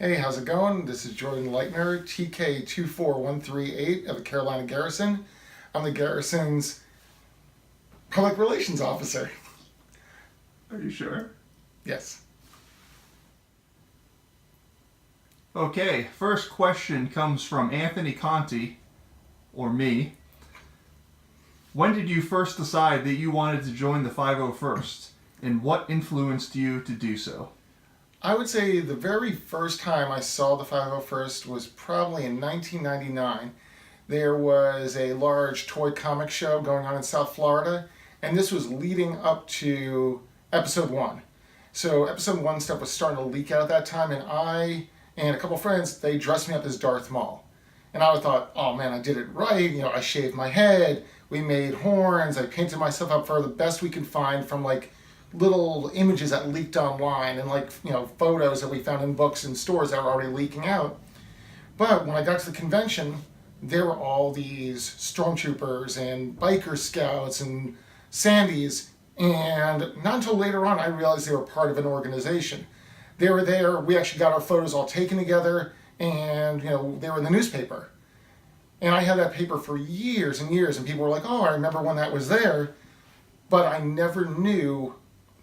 Hey, how's it going? This is Jordan Leitner, TK24138 of the Carolina Garrison. I'm the Garrison's public relations officer. Are you sure? Yes. Okay, first question comes from Anthony Conti, or me. When did you first decide that you wanted to join the 501st, and what influenced you to do so? I would say the very first time I saw the 501st was probably in 1999. There was a large toy comic show going on in South Florida, and this was leading up to episode 1. So episode 1 stuff was starting to leak out at that time, and I and a couple friends, they dressed me up as Darth Maul. And I thought, oh man, I did it right. I shaved my head, we made horns, I painted myself up for the best we could find from little images that leaked online and photos that we found in books and stores that were already leaking out. But when I got to the convention, there were all these stormtroopers and biker scouts and Sandys, and not until later on I realized they were part of an organization. They were there, we actually got our photos all taken together, and they were in the newspaper. And I had that paper for years and years, and people were like, oh, I remember when that was there, but I never knew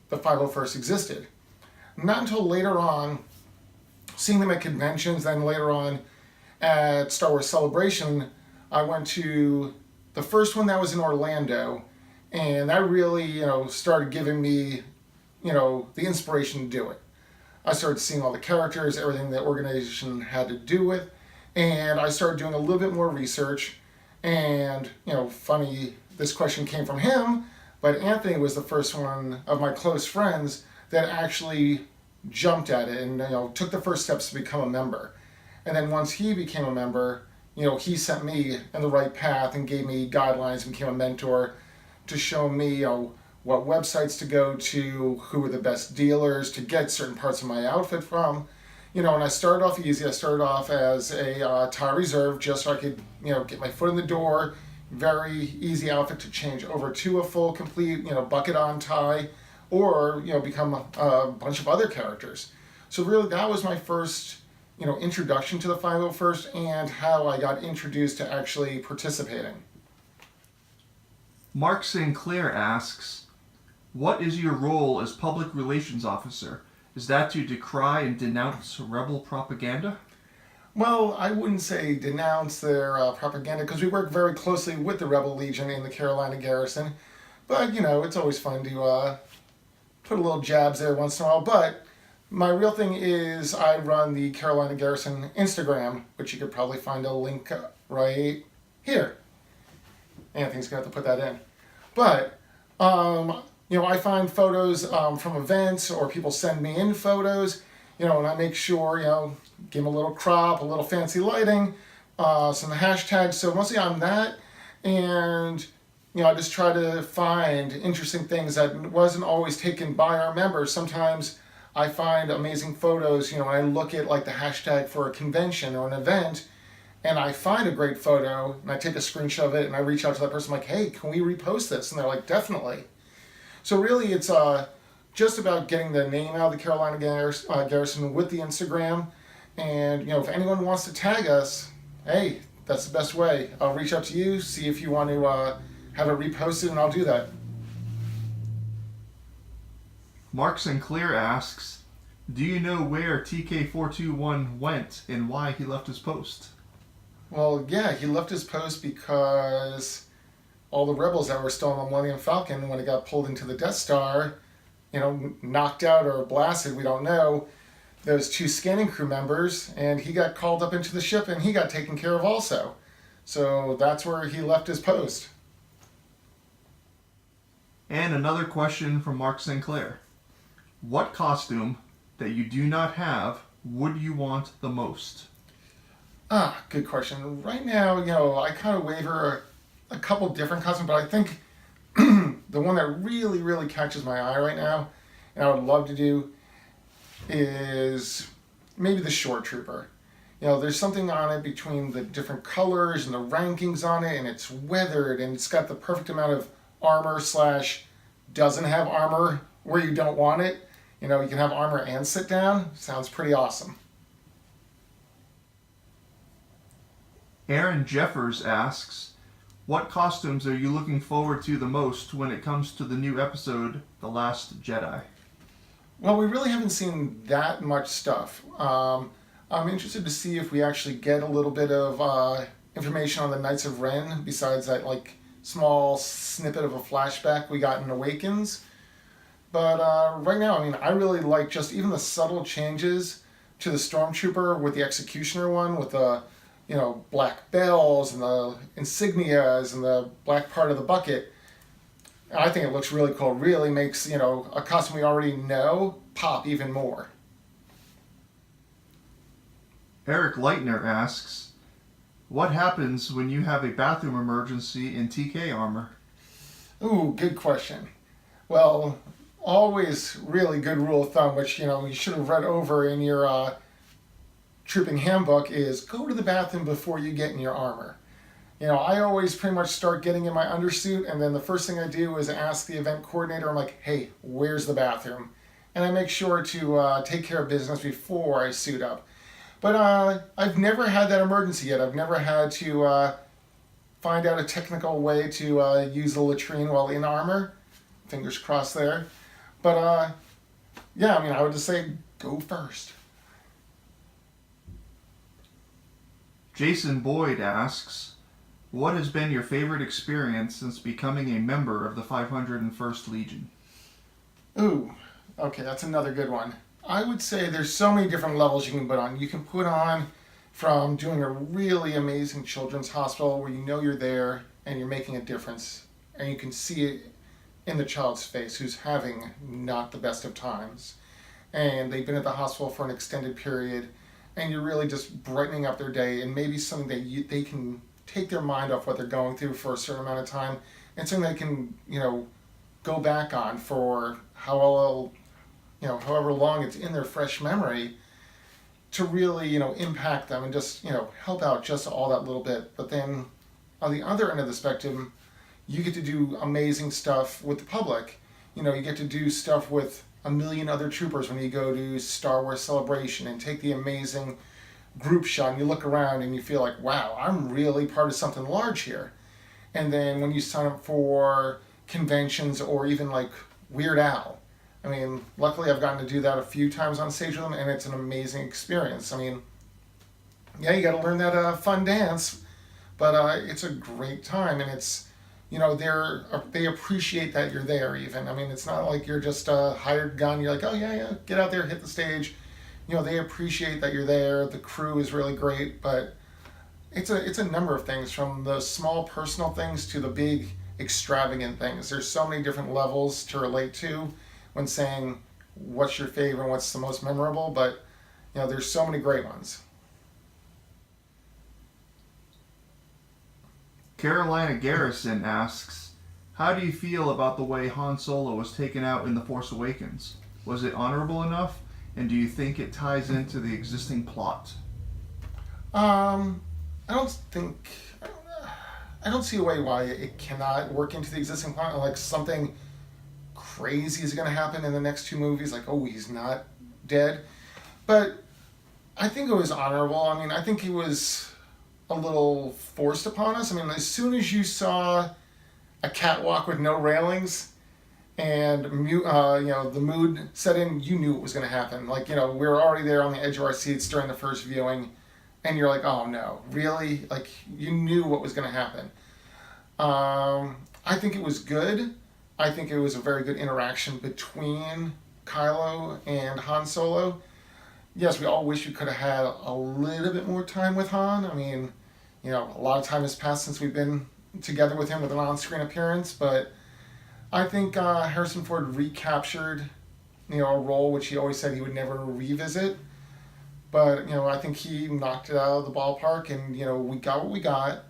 the 501st existed. Not until later on, seeing them at conventions, then later on at Star Wars Celebration, I went to the first one that was in Orlando, and that really, started giving me, the inspiration to do it. I started seeing all the characters, everything the organization had to do with, and I started doing a little bit more research, and, funny, this question came from him, but Anthony was the first one of my close friends that actually jumped at it and took the first steps to become a member. And then once he became a member, he sent me in the right path and gave me guidelines and became a mentor to show me what websites to go to, who were the best dealers to get certain parts of my outfit from. And I started off easy. I started off as a tie reserve just so I could get my foot in the door. Very easy outfit to change over to a full, complete, bucket on tie, or, become a bunch of other characters. So really that was my first, introduction to the 501st and how I got introduced to actually participating. Mark Sinclair asks, what is your role as public relations officer? Is that to decry and denounce rebel propaganda? Well, I wouldn't say denounce their propaganda because we work very closely with the Rebel Legion in the Carolina Garrison. But, it's always fun to put a little jabs there once in a while. But my real thing is I run the Carolina Garrison Instagram, which you could probably find a link right here. Anthony's going to have to put that in. But, I find photos from events or people send me in photos, and I make sure, give them a little crop, a little fancy lighting, some hashtags. So mostly on that, and I just try to find interesting things that wasn't always taken by our members. Sometimes I find amazing photos, when I look at the hashtag for a convention or an event, and I find a great photo, and I take a screenshot of it, and I reach out to that person like, hey, can we repost this? And they're like, definitely. So really it's just about getting the name out of the Carolina Garrison with the Instagram. And, if anyone wants to tag us, hey, that's the best way. I'll reach out to you, see if you want to have it reposted, and I'll do that. Mark Sinclair asks, do you know where TK421 went and why he left his post? Well, yeah, he left his post because all the rebels that were still on the Millennium Falcon, when it got pulled into the Death Star, knocked out or blasted, we don't know, those 2 scanning crew members, and he got called up into the ship and he got taken care of also. So that's where he left his post. And another question from Mark Sinclair. What costume that you do not have would you want the most? Good question. Right now, I kind of waver a couple different costumes, but I think the one that really, really catches my eye right now, and I would love to do, is maybe the Shore Trooper. There's something on it between the different colors and the rankings on it, and it's weathered, and it's got the perfect amount of armor / doesn't have armor where you don't want it. You can have armor and sit down. Sounds pretty awesome. Aaron Jeffers asks, what costumes are you looking forward to the most when it comes to the new episode, The Last Jedi? Well, we really haven't seen that much stuff. I'm interested to see if we actually get a little bit of information on the Knights of Ren, besides that like small snippet of a flashback we got in Awakens. But right now, I mean, I really like just even the subtle changes to the Stormtrooper with the Executioner one, with the black bells and the insignias and the black part of the bucket. I think it looks really cool. Really makes a costume we already know pop even more. Eric Leitner asks, what happens when you have a bathroom emergency in TK armor? Ooh, good question. Well, always really good rule of thumb, which you should have read over in your trooping handbook, is go to the bathroom before you get in your armor. I always pretty much start getting in my undersuit, and then the first thing I do is ask the event coordinator, I'm like, hey, where's the bathroom? And I make sure to take care of business before I suit up. But I've never had that emergency yet. I've never had to find out a technical way to use the latrine while in armor. Fingers crossed there. But yeah, I mean, I would just say go first. Jason Boyd asks, what has been your favorite experience since becoming a member of the 501st Legion? Ooh, okay, that's another good one. I would say there's so many different levels you can put on. You can put on from doing a really amazing children's hospital where you're there and you're making a difference, and you can see it in the child's face who's having not the best of times, and they've been at the hospital for an extended period, and you're really just brightening up their day, and maybe something that they can take their mind off what they're going through for a certain amount of time, and something they can go back on for however long it's in their fresh memory, to really impact them and just help out just all that little bit. But then on the other end of the spectrum, you get to do amazing stuff with the public. You get to do stuff with a million other troopers when you go to Star Wars Celebration and take the amazing group shot and you look around and you feel like, wow, I'm really part of something large here. And then when you sign up for conventions or even like Weird Al, I mean, luckily I've gotten to do that a few times on stage with them, and it's an amazing experience. I mean, yeah, you got to learn that fun dance, but it's a great time, and it's they appreciate that you're there. Even, I mean, it's not like you're just a hired gun. You're like, oh yeah, get out there, hit the stage. They appreciate that you're there. The crew is really great, but it's a number of things, from the small personal things to the big extravagant things. There's so many different levels to relate to when saying what's your favorite, what's the most memorable, but there's so many great ones. Carolina Garrison asks, how do you feel about the way Han Solo was taken out in The Force Awakens? Was it honorable enough, and do you think it ties into the existing plot? I don't see a way why it cannot work into the existing plot. Like something crazy is going to happen in the next two movies, like, oh, he's not dead. But I think it was honorable. I mean, I think he was a little forced upon us. I mean, as soon as you saw a catwalk with no railings and the mood set in, you knew it was going to happen. Like, we were already there on the edge of our seats during the first viewing, and you're like, oh no, really? Like, you knew what was going to happen. I think it was good. I think it was a very good interaction between Kylo and Han Solo. Yes, we all wish we could have had a little bit more time with Han. I mean, a lot of time has passed since we've been together with him with an on-screen appearance, but I think Harrison Ford recaptured, a role which he always said he would never revisit. But, I think he knocked it out of the ballpark, and, we got what we got.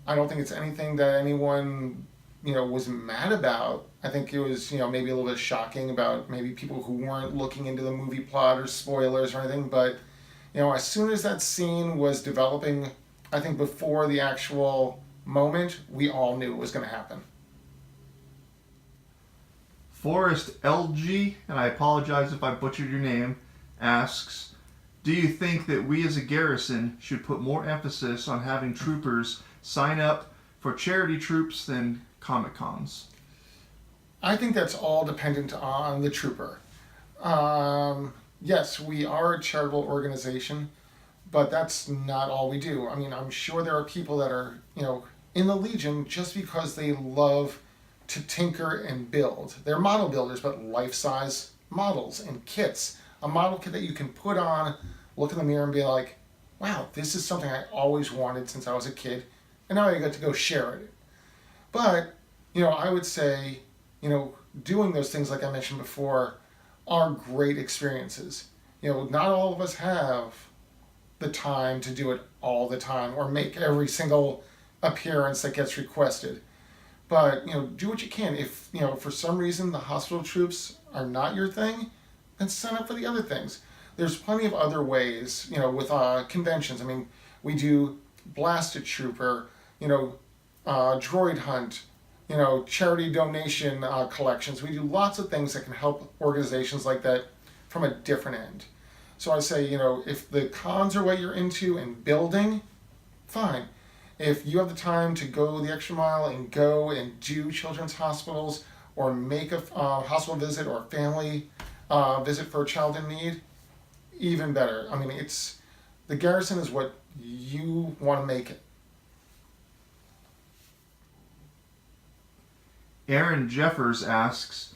I don't think it's anything that anyone, was mad about. I think it was, maybe a little bit shocking about maybe people who weren't looking into the movie plot or spoilers or anything. But, as soon as that scene was developing, I think before the actual moment, we all knew it was going to happen. Forrest LG, and I apologize if I butchered your name, asks, do you think that we as a garrison should put more emphasis on having troopers sign up for charity troops than Comic Cons? I think that's all dependent on the trooper. Yes, we are a charitable organization, but that's not all we do. I mean, I'm sure there are people that are, in the Legion just because they love to tinker and build. They're model builders, but life-size models and kits. A model kit that you can put on, look in the mirror and be like, wow, this is something I always wanted since I was a kid, and now I get to go share it. But, I would say, doing those things like I mentioned before are great experiences. Not all of us have the time to do it all the time or make every single appearance that gets requested. But, do what you can. If, for some reason the hospital troops are not your thing, then sign up for the other things. There's plenty of other ways, with conventions. I mean, we do Blasted Trooper, Droid Hunt, charity donation collections. We do lots of things that can help organizations like that from a different end. So I say, if the cons are what you're into and building, fine. If you have the time to go the extra mile and go and do children's hospitals or make a hospital visit or a family visit for a child in need, even better. I mean, the Garrison is what you want to make it. Aaron Jeffers asks,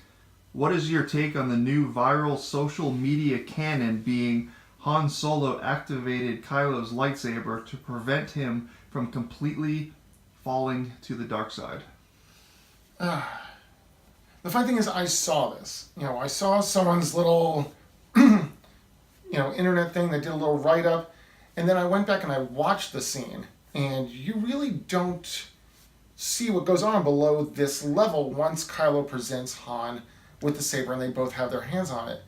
what is your take on the new viral social media canon being Han Solo activated Kylo's lightsaber to prevent him from completely falling to the dark side? The funny thing is, I saw this. I saw someone's little, internet thing that did a little write-up, and then I went back and I watched the scene, and you really don't see what goes on below this level once Kylo presents Han with the saber and they both have their hands on it.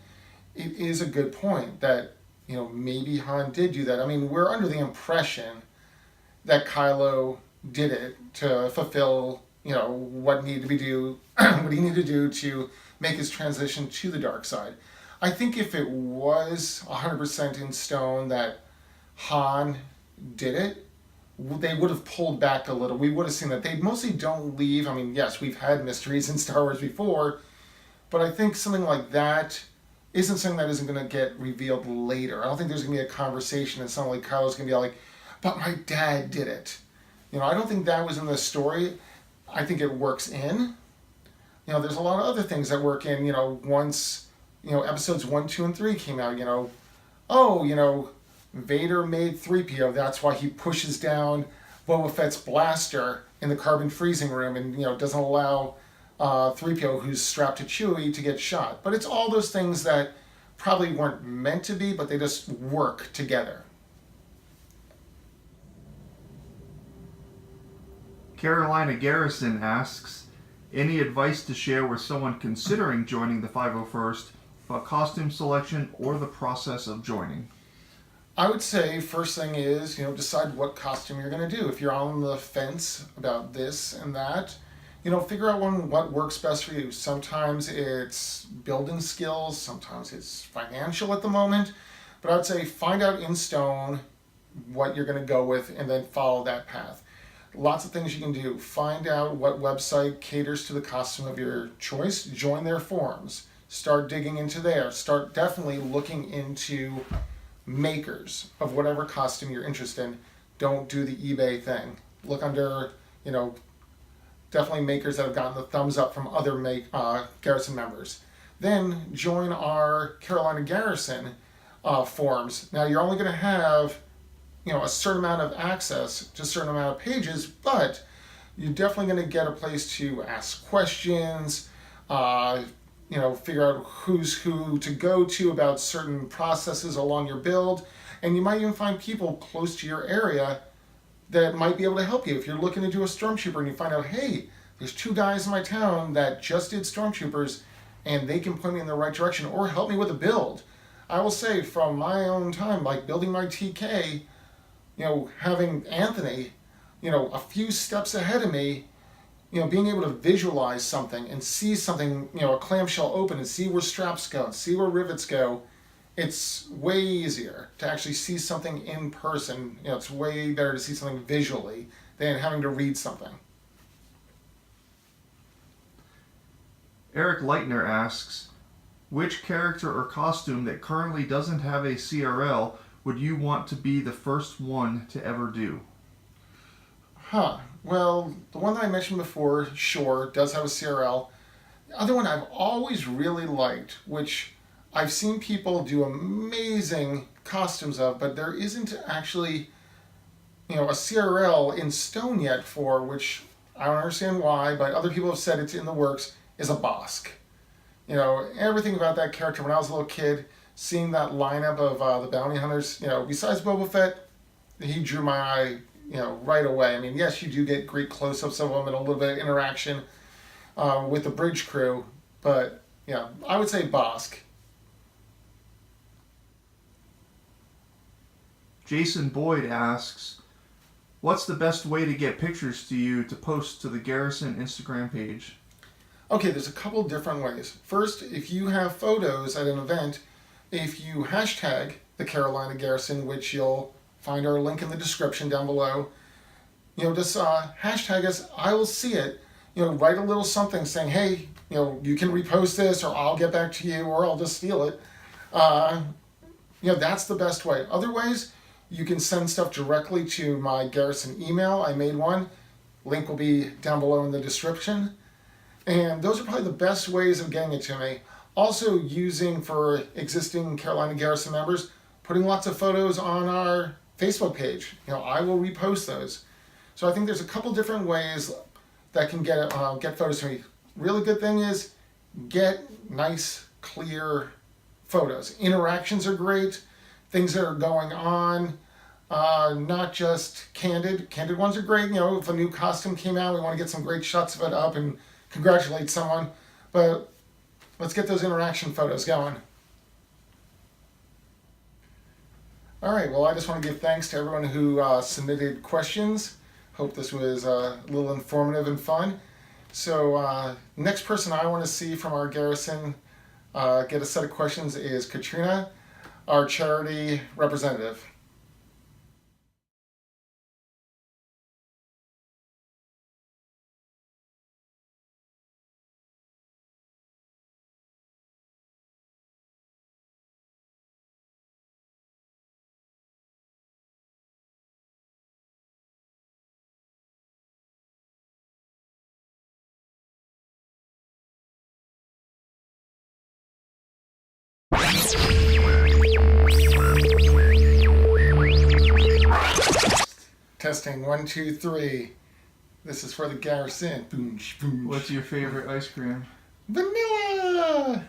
It is a good point that, maybe Han did do that. I mean, we're under the impression that Kylo did it to fulfill, what he needed to do to make his transition to the dark side. I think if it was 100% in stone that Han did it, they would have pulled back a little. We would have seen that. They mostly don't leave. I mean, yes, we've had mysteries in Star Wars before, but I think something like that isn't something that isn't going to get revealed later. I don't think there's going to be a conversation and suddenly Kylo's going to be like, but my dad did it. I don't think that was in the story. I think it works in. There's a lot of other things that work in, once, episodes 1, 2, and 3 came out, Vader made 3PO. That's why he pushes down Boba Fett's blaster in the carbon freezing room and, doesn't allow 3PO, who's strapped to Chewie, to get shot. But it's all those things that probably weren't meant to be, but they just work together. Carolina Garrison asks, any advice to share with someone considering joining the 501st about costume selection or the process of joining? I would say first thing is, decide what costume you're going to do. If you're on the fence about this and that, figure out what works best for you. Sometimes it's building skills, sometimes it's financial at the moment, but I would say find out in stone what you're going to go with and then follow that path. Lots of things you can do. Find out what website caters to the costume of your choice. Join their forums. Start digging into there. Start definitely looking into makers of whatever costume you're interested in. Don't do the eBay thing. Look under, definitely makers that have gotten the thumbs up from other Garrison members. Then join our Carolina Garrison forums. Now you're only going to have, a certain amount of access to a certain amount of pages, but you're definitely going to get a place to ask questions, figure out who's who to go to about certain processes along your build, and you might even find people close to your area that might be able to help you. If you're looking to do a Stormtrooper and you find out, hey, there's 2 guys in my town that just did Stormtroopers and they can point me in the right direction or help me with a build. I will say from my own time, like building my TK, having Anthony, a few steps ahead of me, being able to visualize something and see something, a clamshell open and see where straps go and see where rivets go, it's way easier to actually see something in person. You know, it's way better to see something visually than having to read something. Eric Leitner asks, which character or costume that currently doesn't have a CRL would you want to be the first one to ever do? Well, the one that I mentioned before, sure, does have a CRL. The other one I've always really liked, which I've seen people do amazing costumes of, but there isn't actually, a CRL in stone yet for, which I don't understand why, but other people have said it's in the works, is a Bosk. Everything about that character when I was a little kid, seeing that lineup of the bounty hunters, besides Boba Fett, he drew my eye, right away. I mean, yes, you do get great close-ups of them and a little bit of interaction with the bridge crew, but, I would say Bosk. Jason Boyd asks, what's the best way to get pictures to you to post to the Garrison Instagram page? Okay, there's a couple different ways. First, if you have photos at an event, if you hashtag the Carolina Garrison, which you'll find our link in the description down below, just hashtag us, I will see it. Write a little something saying, hey, you can repost this, or I'll get back to you, or I'll just steal it. That's the best way. Other ways, you can send stuff directly to my Garrison email. I made one. Link will be down below in the description. And those are probably the best ways of getting it to me. Also using for existing Carolina Garrison members, putting lots of photos on our Facebook page. I will repost those. So I think there's a couple different ways that can get photos to me. Really good thing is get nice, clear photos. Interactions are great. Things that are going on, not just candid. Candid ones are great. If a new costume came out, we want to get some great shots of it up and congratulate someone, but let's get those interaction photos going. All right, well, I just want to give thanks to everyone who submitted questions. Hope this was a little informative and fun. So next person I want to see from our Garrison get a set of questions is Katrina, our charity representative. Testing 1, 2, 3. This is for the Garrison. Boom, boom. What's your favorite ice cream? Vanilla.